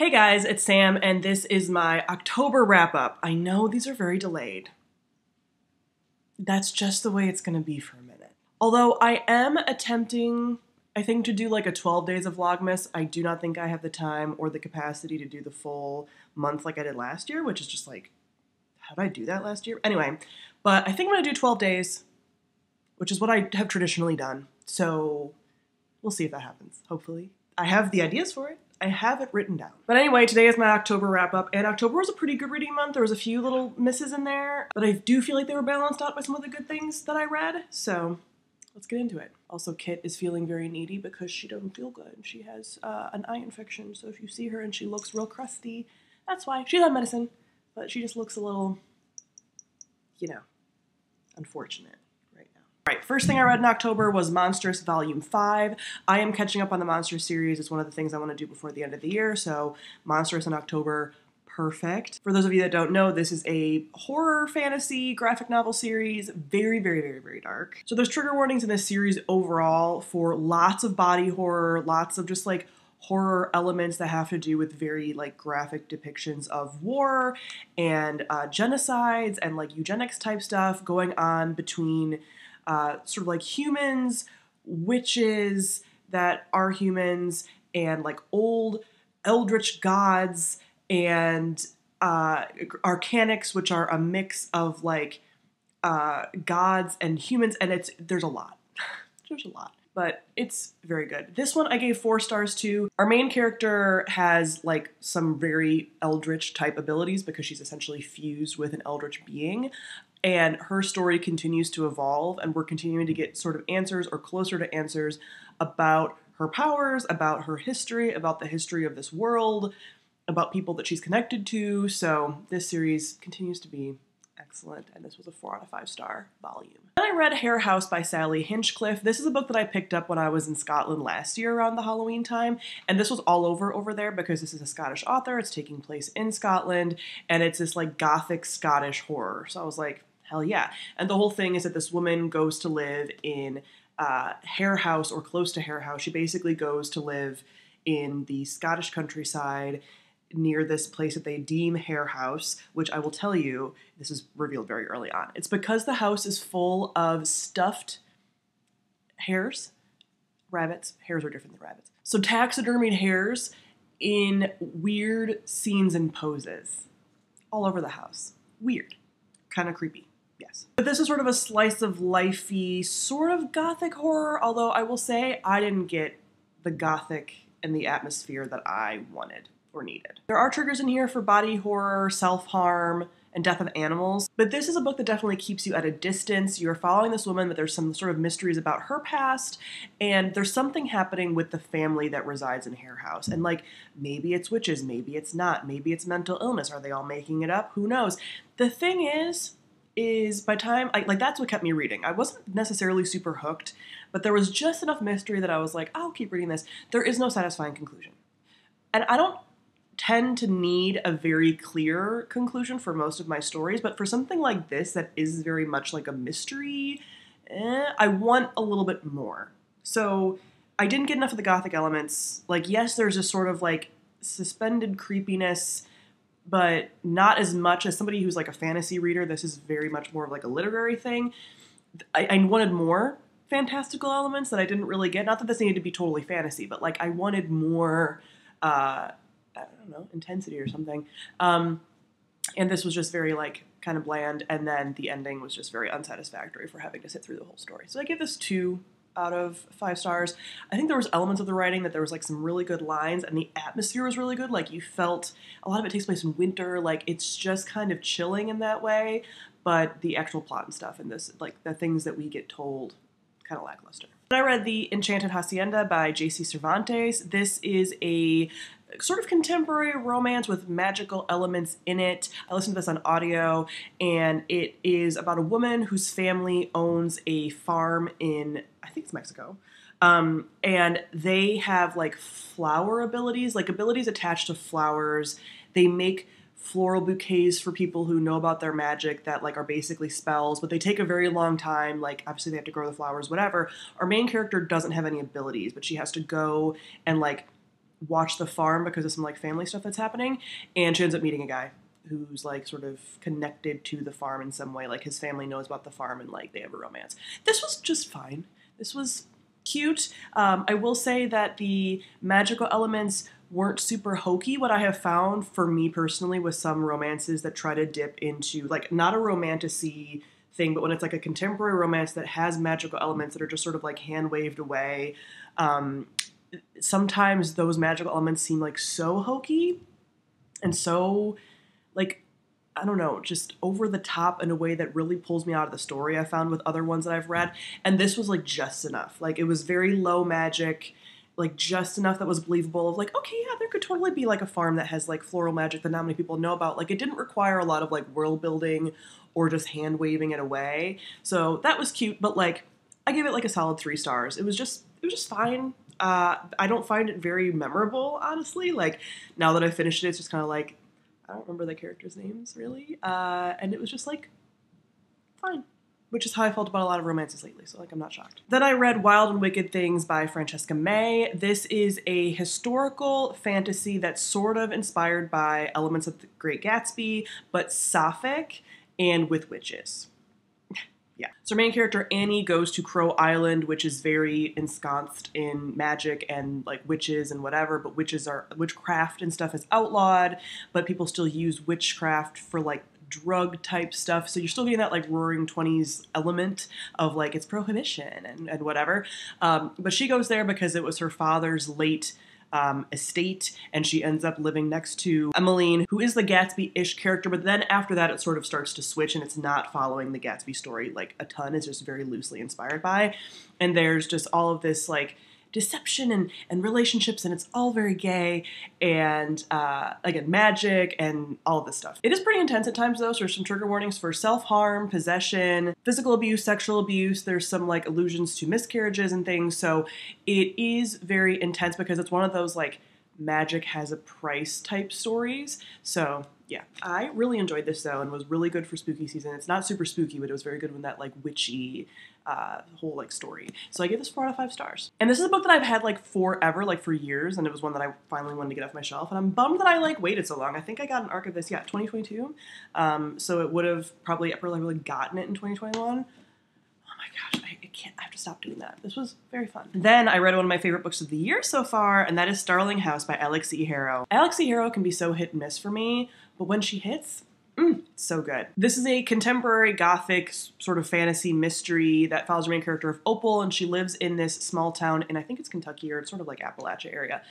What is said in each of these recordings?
Hey guys, it's Sam, and this is my October wrap-up. I know these are very delayed. That's just the way it's gonna be for a minute. Although I am attempting, I think, to do like a 12 days of Vlogmas. I do not think I have the time or the capacity to do the full month like I did last year, which is just like, how did I do that last year? Anyway, but I think I'm gonna do 12 days, which is what I have traditionally done. So we'll see if that happens, hopefully. I have the ideas for it. I have it written down. But anyway, today is my October wrap-up, and October was a pretty good reading month. There was a few little misses in there, but I do feel like they were balanced out by some of the good things that I read, so let's get into it. Also, Kit is feeling very needy because she doesn't feel good. She has an eye infection, so if you see her and she looks real crusty, that's why. She's on medicine, but she just looks a little, you know, unfortunate. Right, first thing I read in October was Monstrous Volume 5. I am catching up on the Monstrous series. It's one of the things I want to do before the end of the year, so Monstrous in October, perfect. For those of you that don't know, this is a horror fantasy graphic novel series, very, very, very, very dark. So there's trigger warnings in this series overall for lots of body horror, lots of just like horror elements that have to do with very like graphic depictions of war and genocides and like eugenics type stuff going on between sort of like humans, witches that are humans, and like old eldritch gods, and arcanics, which are a mix of like gods and humans, and there's a lot. There's a lot. But it's very good. This one I gave 4 stars to. Our main character has like some very eldritch type abilities because she's essentially fused with an eldritch being. And her story continues to evolve, and we're continuing to get sort of answers or closer to answers about her powers, about her history, about the history of this world, about people that she's connected to. So this series continues to be excellent, and this was a 4 out of 5 star volume. Then I read Hare House by Sally Hinchcliffe. This is a book that I picked up when I was in Scotland last year around the Halloween time, and this was all over there because this is a Scottish author. It's taking place in Scotland, and it's this like gothic Scottish horror. So I was like, hell yeah. And the whole thing is that this woman goes to live in Hare House or close to Hare House. She basically goes to live in the Scottish countryside near this place that they deem Hare House, which I will tell you, this is revealed very early on. It's because the house is full of stuffed hares. Rabbits. Hares are different than rabbits. So taxidermied hares in weird scenes and poses all over the house. Weird. Kind of creepy. Yes. But this is sort of a slice of lifey, sort of gothic horror, although I will say I didn't get the gothic and the atmosphere that I wanted or needed. There are triggers in here for body horror, self-harm, and death of animals, but this is a book that definitely keeps you at a distance. You're following this woman, but there's some sort of mysteries about her past, and there's something happening with the family that resides in Hare House. And like, maybe it's witches, maybe it's not, maybe it's mental illness. Are they all making it up? Who knows? The thing is by time, like that's what kept me reading. I wasn't necessarily super hooked, but there was just enough mystery that I was like, I'll keep reading this. There is no satisfying conclusion. And I don't tend to need a very clear conclusion for most of my stories, but for something like this that is very much like a mystery, I want a little bit more. So I didn't get enough of the gothic elements. Like, yes, there's a sort of like suspended creepiness, but not as much as somebody who's like a fantasy reader. This is very much more of like a literary thing. I wanted more fantastical elements that I didn't really get. Not that this needed to be totally fantasy, but like I wanted more, I don't know, intensity or something. And this was just very like kind of bland. And then the ending was just very unsatisfactory for having to sit through the whole story. So I give this 2 out of 5 stars. I think there was elements of the writing that there was like some really good lines, and the atmosphere was really good. Like you felt a lot of it takes place in winter. Like it's just kind of chilling in that way, but the actual plot and stuff and this, like the things that we get told, kind of lackluster. I read The Enchanted Hacienda by J.C. Cervantes. This is a sort of contemporary romance with magical elements in it. I listened to this on audio, and it is about a woman whose family owns a farm in, I think it's Mexico, and they have like flower abilities, like abilities attached to flowers. They make floral bouquets for people who know about their magic that like are basically spells, but they take a very long time. Like obviously they have to grow the flowers, whatever. Our main character doesn't have any abilities, but she has to go and like watch the farm because of some like family stuff that's happening, and she ends up meeting a guy who's like sort of connected to the farm in some way. Like his family knows about the farm and like they have a romance. This was just fine. This was cute. I will say that the magical elements weren't super hokey. What I have found for me personally with some romances that try to dip into like not a romantasy thing, but when it's like a contemporary romance that has magical elements that are just sort of like hand waved away, sometimes those magical elements seem like so hokey and so like, I don't know, just over the top in a way that really pulls me out of the story I found with other ones that I've read. And this was like just enough. Like it was very low magic, like just enough that was believable of like, okay, yeah, there could totally be like a farm that has like floral magic that not many people know about. Like it didn't require a lot of like world building or just hand waving it away. So that was cute, but like I gave it like a solid 3 stars. It was just fine. I don't find it very memorable, honestly. Like now that I finished it, it's just kind of like, I don't remember the characters' names, really. And it was just, like, fine. Which is how I felt about a lot of romances lately, so, like, I'm not shocked. Then I read Wild and Wicked Things by Francesca May. This is a historical fantasy that's sort of inspired by elements of The Great Gatsby, but sapphic and with witches. Yeah. So our main character, Annie, goes to Crow Island, which is very ensconced in magic and like witches and whatever, but witchcraft and stuff is outlawed, but people still use witchcraft for like drug type stuff. So you're still getting that like roaring 20s element of like it's prohibition and whatever. But she goes there because it was her father's late estate, and she ends up living next to Emmeline, who is the Gatsby-ish character, but then after that it sort of starts to switch and it's not following the Gatsby story like a ton. It's just very loosely inspired by, and there's just all of this like deception and relationships, and it's all very gay and again magic and all of this stuff. It is pretty intense at times though, so there's some trigger warnings for self-harm, possession, physical abuse, sexual abuse. There's some like allusions to miscarriages and things, so it is very intense because it's one of those like magic has a price type stories. So yeah, I really enjoyed this though and was really good for spooky season. It's not super spooky, but it was very good with that like witchy whole like story. So I give this 4 out of 5 stars. And this is a book that I've had like forever, like for years, and it was one that I finally wanted to get off my shelf, and I'm bummed that I like waited so long. I think I got an arc of this, 2022. So it would have probably really gotten it in 2021. Oh my gosh, I can't, I have to stop doing that. This was very fun. Then I read one of my favorite books of the year so far, and that is Starling House by Alex E. Harrow. Alex E. Harrow can be so hit and miss for me, but when she hits, so good. This is a contemporary gothic sort of fantasy mystery that follows the main character of Opal, and she lives in this small town in, I think it's Kentucky, or it's sort of like Appalachia area.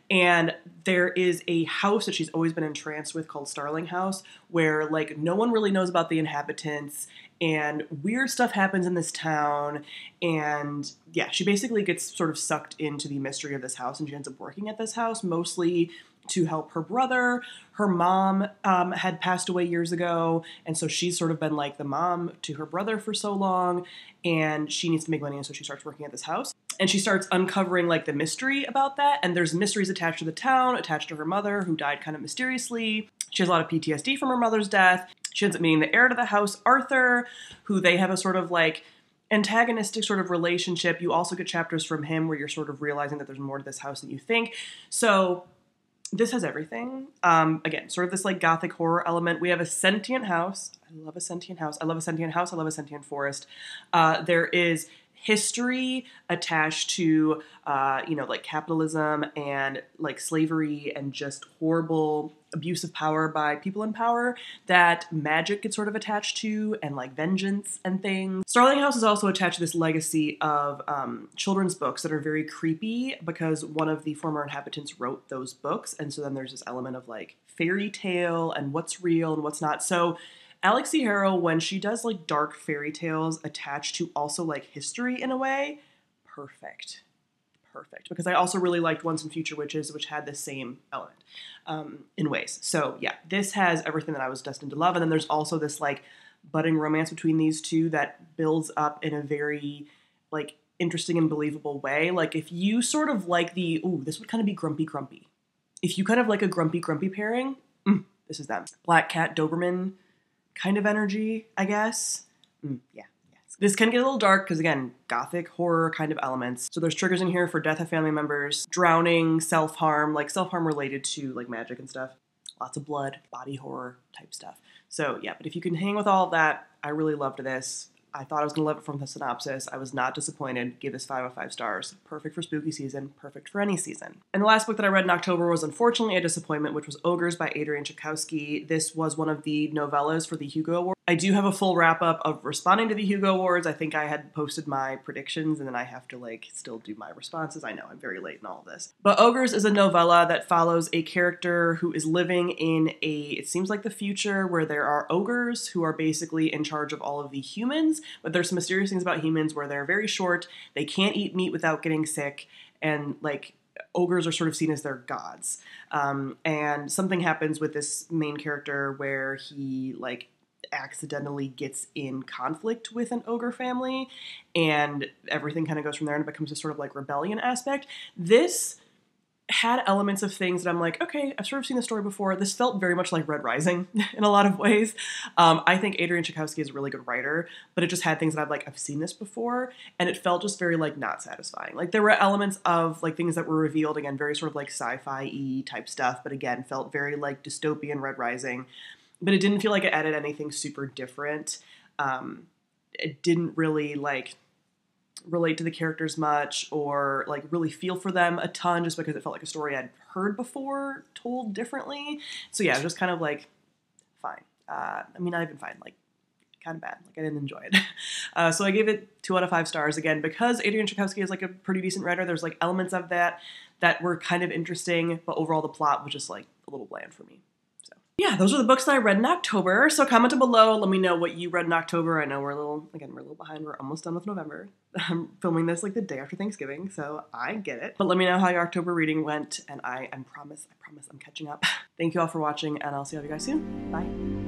And there is a house that she's always been entranced with called Starling House, where like no one really knows about the inhabitants, and weird stuff happens in this town. And yeah, she basically gets sort of sucked into the mystery of this house, and she ends up working at this house mostly to help her brother. Her mom had passed away years ago, and so she's sort of been like the mom to her brother for so long, and she needs to make money, and so she starts working at this house. And she starts uncovering like the mystery about that, and there's mysteries attached to the town, attached to her mother, who died kind of mysteriously. She has a lot of PTSD from her mother's death. She ends up meeting the heir to the house, Arthur, who they have a sort of like antagonistic sort of relationship. You also get chapters from him where you're sort of realizing that there's more to this house than you think. So this has everything. Again, sort of this like gothic horror element. We have a sentient house. I love a sentient house. I love a sentient house. I love a sentient forest. There is history attached to, like capitalism and like slavery and just horrible abuse of power by people in power that magic gets sort of attached to, and like vengeance and things. Starling House is also attached to this legacy of children's books that are very creepy because one of the former inhabitants wrote those books, and so then there's this element of like fairy tale and what's real and what's not. So Alex E. Harrow, when she does like dark fairy tales attached to also like history in a way, perfect. Because I also really liked Once and Future Witches, which had the same element in ways. So yeah, this has everything that I was destined to love. And then there's also this like budding romance between these two that builds up in a very like interesting and believable way. Like if you sort of like this would kind of be grumpy. If you kind of like a grumpy pairing, this is them. Black Cat Doberman kind of energy, I guess. Yeah, This can get a little dark because, again, gothic horror kind of elements. So there's triggers in here for death of family members, drowning, self-harm, like self-harm related to like magic and stuff. Lots of blood, body horror type stuff. So yeah, but if you can hang with all of that, I really loved this. I thought I was going to love it from the synopsis. I was not disappointed. Give this 5 out of 5 stars. Perfect for spooky season. Perfect for any season. And the last book that I read in October was unfortunately a disappointment, which was Ogres by Adrian Tchaikovsky. This was one of the novellas for the Hugo Award. I do have a full wrap-up of responding to the Hugo Awards. I think I had posted my predictions, and then I have to, like, still do my responses. I know, I'm very late in all of this. But Ogres is a novella that follows a character who is living in it seems like the future, where there are ogres who are basically in charge of all of the humans, but there's some mysterious things about humans where they're very short, they can't eat meat without getting sick, and, like, ogres are sort of seen as their gods. And something happens with this main character where he, like, accidentally gets in conflict with an ogre family, and everything kind of goes from there and it becomes a sort of like rebellion aspect. This had elements of things that I'm like, okay, I've sort of seen the story before. This felt very much like Red Rising in a lot of ways. I think Adrian Tchaikovsky is a really good writer, but it just had things that I've seen this before, and it felt just very like not satisfying. Like there were elements of like things that were revealed, again, very sort of like sci-fi-y type stuff, but again, felt very like dystopian Red Rising. But it didn't feel like it added anything super different. It didn't really like relate to the characters much or like really feel for them a ton, just because it felt like a story I'd heard before told differently. So yeah, it was just kind of like fine. I mean, not even fine, like kind of bad. Like I didn't enjoy it. So I gave it 2 out of 5 stars, again, because Adrian Tchaikovsky is like a pretty decent writer. There's like elements of that were kind of interesting, but overall the plot was just like a little bland for me. Yeah, those are the books that I read in October. So comment below. Let me know what you read in October. I know we're a little behind. We're almost done with November. I'm filming this like the day after Thanksgiving, so I get it. But let me know how your October reading went, and I promise I'm catching up. Thank you all for watching, and I'll see all of you guys soon. Bye.